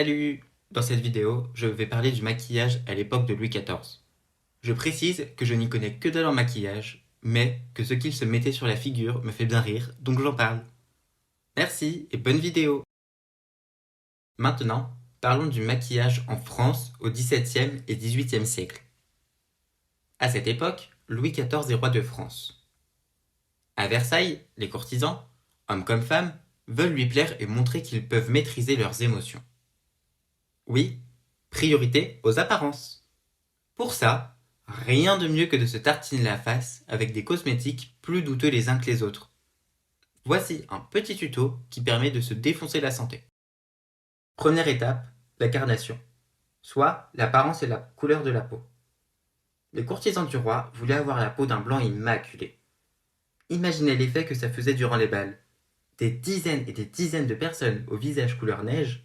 Salut! Dans cette vidéo, je vais parler du maquillage à l'époque de Louis XIV. Je précise que je n'y connais que dalle en maquillage, mais que ce qu'il se mettait sur la figure me fait bien rire, donc j'en parle. Merci et bonne vidéo! Maintenant, parlons du maquillage en France au XVIIe et XVIIIe siècle. À cette époque, Louis XIV est roi de France. À Versailles, les courtisans, hommes comme femmes, veulent lui plaire et montrer qu'ils peuvent maîtriser leurs émotions. Oui, priorité aux apparences. Pour ça, rien de mieux que de se tartiner la face avec des cosmétiques plus douteux les uns que les autres. Voici un petit tuto qui permet de se défoncer la santé. Première étape, la carnation, soit l'apparence et la couleur de la peau. Les courtisans du roi voulaient avoir la peau d'un blanc immaculé. Imaginez l'effet que ça faisait durant les bals. Des dizaines et des dizaines de personnes au visage couleur neige,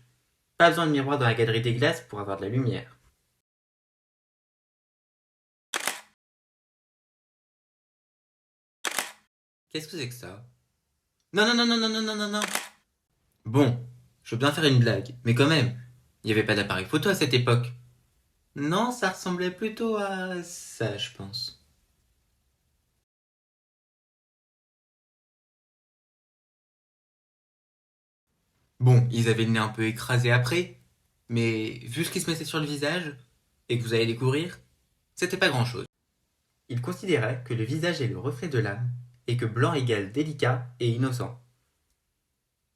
pas besoin de miroir dans la galerie des glaces pour avoir de la lumière. Qu'est-ce que c'est que ça? Non, non, non, non, non, non, non, non, non. Bon, je veux bien faire une blague, mais quand même, il n'y avait pas d'appareil photo à cette époque. Non, ça ressemblait plutôt à ça, je pense. Bon, ils avaient le nez un peu écrasé après, mais vu ce qui se mettait sur le visage, et que vous allez découvrir, c'était pas grand-chose. Ils considéraient que le visage est le reflet de l'âme, et que blanc égale délicat et innocent.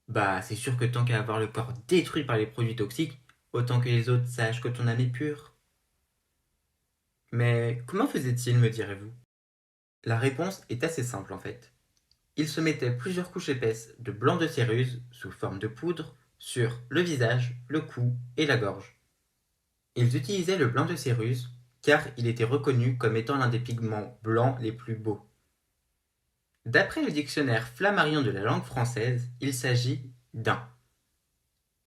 Bah, c'est sûr que tant qu'à avoir le corps détruit par les produits toxiques, autant que les autres sachent que ton âme est pure. Mais comment faisait-il, me direz-vous? La réponse est assez simple en fait. Ils se mettaient plusieurs couches épaisses de blanc de céruse, sous forme de poudre, sur le visage, le cou et la gorge. Ils utilisaient le blanc de céruse car il était reconnu comme étant l'un des pigments blancs les plus beaux. D'après le dictionnaire flammarion de la langue française, il s'agit d'un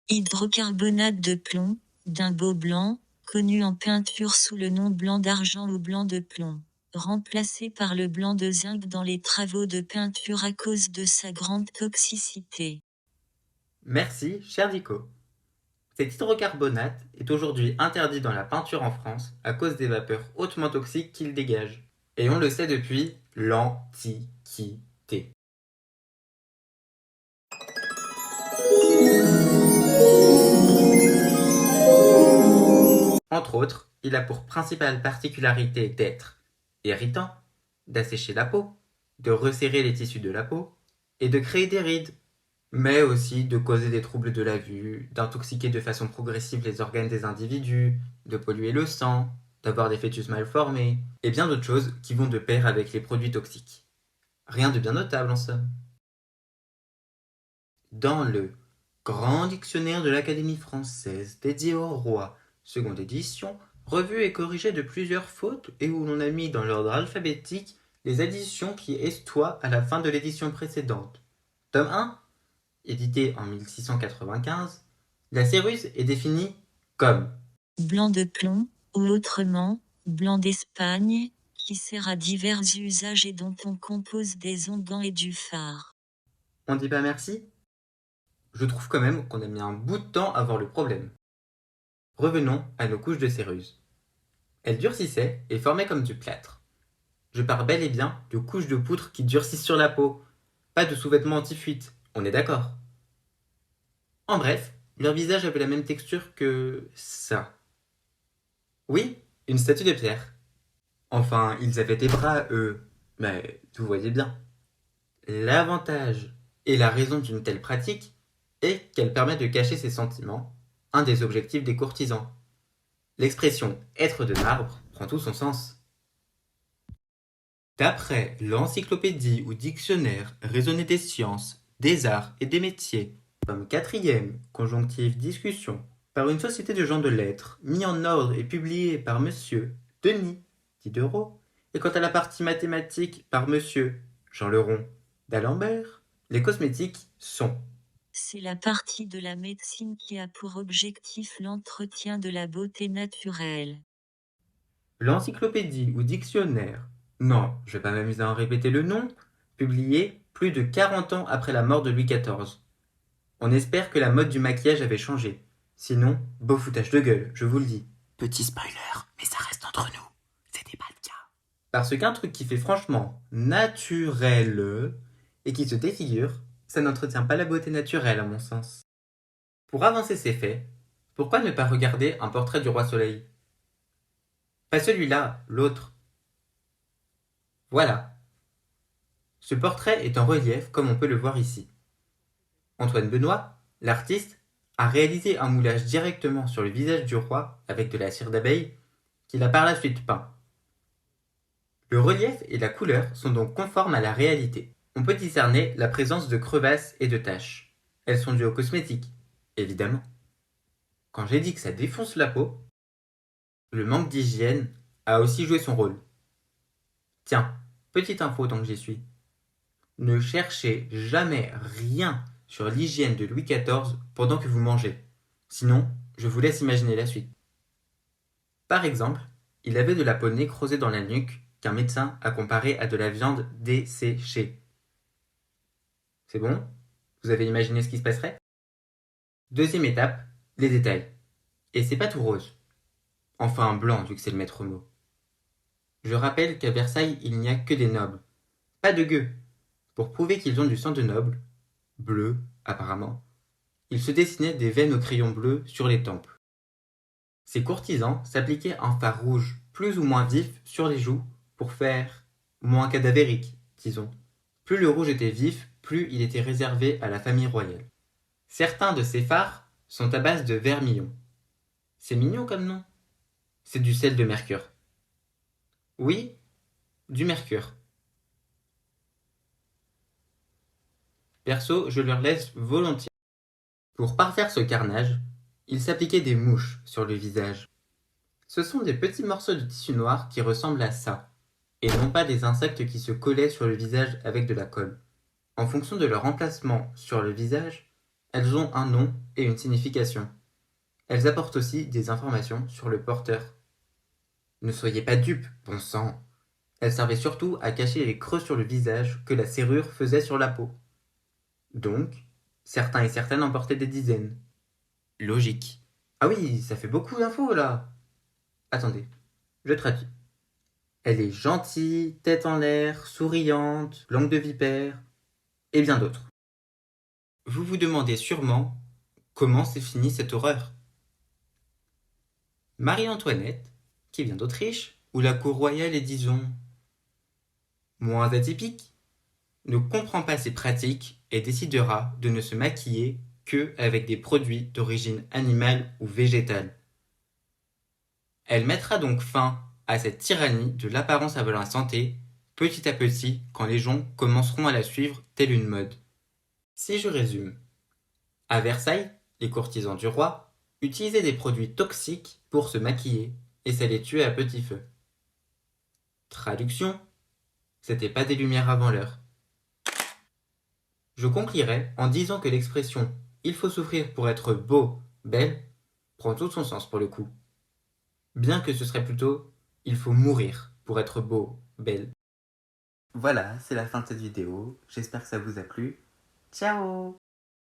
hydrocarbonate de plomb, d'un beau blanc, connu en peinture sous le nom blanc d'argent ou blanc de plomb, remplacé par le blanc de zinc dans les travaux de peinture à cause de sa grande toxicité. merci, cher Dico. Cet hydrocarbonate est aujourd'hui interdit dans la peinture en France à cause des vapeurs hautement toxiques qu'il dégage. Et on le sait depuis l'Antiquité. Entre autres, il a pour principale particularité d'être irritant, d'assécher la peau, de resserrer les tissus de la peau et de créer des rides, mais aussi de causer des troubles de la vue, d'intoxiquer de façon progressive les organes des individus, de polluer le sang, d'avoir des fœtus mal formés, et bien d'autres choses qui vont de pair avec les produits toxiques. Rien de bien notable en somme. Dans le Grand Dictionnaire de l'Académie française dédié au roi, seconde édition, revu et corrigé de plusieurs fautes et où l'on a mis dans l'ordre alphabétique les additions qui estoient à la fin de l'édition précédente. Tome 1, édité en 1695, la céruse est définie comme Blanc de plomb, ou autrement, blanc d'Espagne, qui sert à divers usages et dont on compose des onguents et du fard. on dit pas merci? Je trouve quand même qu'on a mis un bout de temps à voir le problème. Revenons à nos couches de céruse. Elles durcissaient et formaient comme du plâtre. Je parle bel et bien de couches de poutre qui durcissent sur la peau, pas de sous-vêtements anti-fuite, on est d'accord. En bref, leur visage avait la même texture que ça. Oui, une statue de pierre. Enfin, ils avaient des bras, eux, mais vous voyez bien. L'avantage et la raison d'une telle pratique est qu'elle permet de cacher ses sentiments, un des objectifs des courtisans. L'expression être de marbre prend tout son sens. D'après l'encyclopédie ou dictionnaire raisonné des sciences, des arts et des métiers, tome 4e, conjonctif discussion, par une société de gens de lettres, mis en ordre et publié par Monsieur Denis Diderot, et quant à la partie mathématique par Monsieur Jean Leron d'Alembert, les cosmétiques sont C'est la partie de la médecine qui a pour objectif l'entretien de la beauté naturelle. l'encyclopédie ou dictionnaire, non, je vais pas m'amuser à en répéter le nom, publié plus de 40 ans après la mort de Louis XIV. On espère que la mode du maquillage avait changé. Sinon, beau foutage de gueule, je vous le dis. Petit spoiler, mais ça reste entre nous. C'était pas le cas. Parce qu'un truc qui fait franchement naturel et qui se défigure, ça n'entretient pas la beauté naturelle à mon sens. Pour avancer ces faits, pourquoi ne pas regarder un portrait du roi Soleil? Pas celui-là, l'autre. Voilà. Ce portrait est en relief comme on peut le voir ici. Antoine Benoît, l'artiste, a réalisé un moulage directement sur le visage du roi avec de la cire d'abeille qu'il a par la suite peint. Le relief et la couleur sont donc conformes à la réalité. On peut discerner la présence de crevasses et de taches. Elles sont dues aux cosmétiques, évidemment. Quand j'ai dit que ça défonce la peau, le manque d'hygiène a aussi joué son rôle. Tiens, petite info tant que j'y suis. Ne cherchez jamais rien sur l'hygiène de Louis XIV pendant que vous mangez. Sinon, je vous laisse imaginer la suite. Par exemple, il avait de la peau nécrosée dans la nuque qu'un médecin a comparé à de la viande desséchée. C'est bon? Vous avez imaginé ce qui se passerait? Deuxième étape, les détails. Et c'est pas tout rose. Enfin blanc vu que c'est le maître mot. Je rappelle qu'à Versailles, il n'y a que des nobles. Pas de gueux. Pour prouver qu'ils ont du sang de noble, bleu apparemment, ils se dessinaient des veines au crayon bleu sur les tempes. Ces courtisans s'appliquaient un fard rouge plus ou moins vif sur les joues pour faire moins cadavérique, disons. Plus le rouge était vif, plus il était réservé à la famille royale. Certains de ces fards sont à base de vermillon. C'est mignon comme nom. C'est du sel de mercure. Oui, du mercure. Perso, je leur laisse volontiers. Pour parfaire ce carnage, ils s'appliquaient des mouches sur le visage. Ce sont des petits morceaux de tissu noir qui ressemblent à ça, et non pas des insectes qui se collaient sur le visage avec de la colle. En fonction de leur emplacement sur le visage, elles ont un nom et une signification. Elles apportent aussi des informations sur le porteur. Ne soyez pas dupes, bon sang. Elles servaient surtout à cacher les creux sur le visage que la serrure faisait sur la peau. Donc, certains et certaines en portaient des dizaines. Logique. Ah oui, ça fait beaucoup d'infos là. Attendez, je traduis. Elle est gentille, tête en l'air, souriante, langue de vipère, et bien d'autres. Vous vous demandez sûrement comment s'est finie cette horreur. Marie-Antoinette, qui vient d'Autriche, où la cour royale est, disons, moins atypique, ne comprend pas ces pratiques et décidera de ne se maquiller que avec des produits d'origine animale ou végétale. Elle mettra donc fin à cette tyrannie de l'apparence avant la santé, petit à petit, quand les gens commenceront à la suivre telle une mode. Si je résume, à Versailles, les courtisans du roi utilisaient des produits toxiques pour se maquiller et ça les tuait à petit feu. Traduction, c'était pas des lumières avant l'heure. Je conclurai en disant que l'expression il faut souffrir pour être beau, belle prend tout son sens pour le coup. Bien que ce serait plutôt il faut mourir pour être beau, belle. Voilà, c'est la fin de cette vidéo. J'espère que ça vous a plu. Ciao!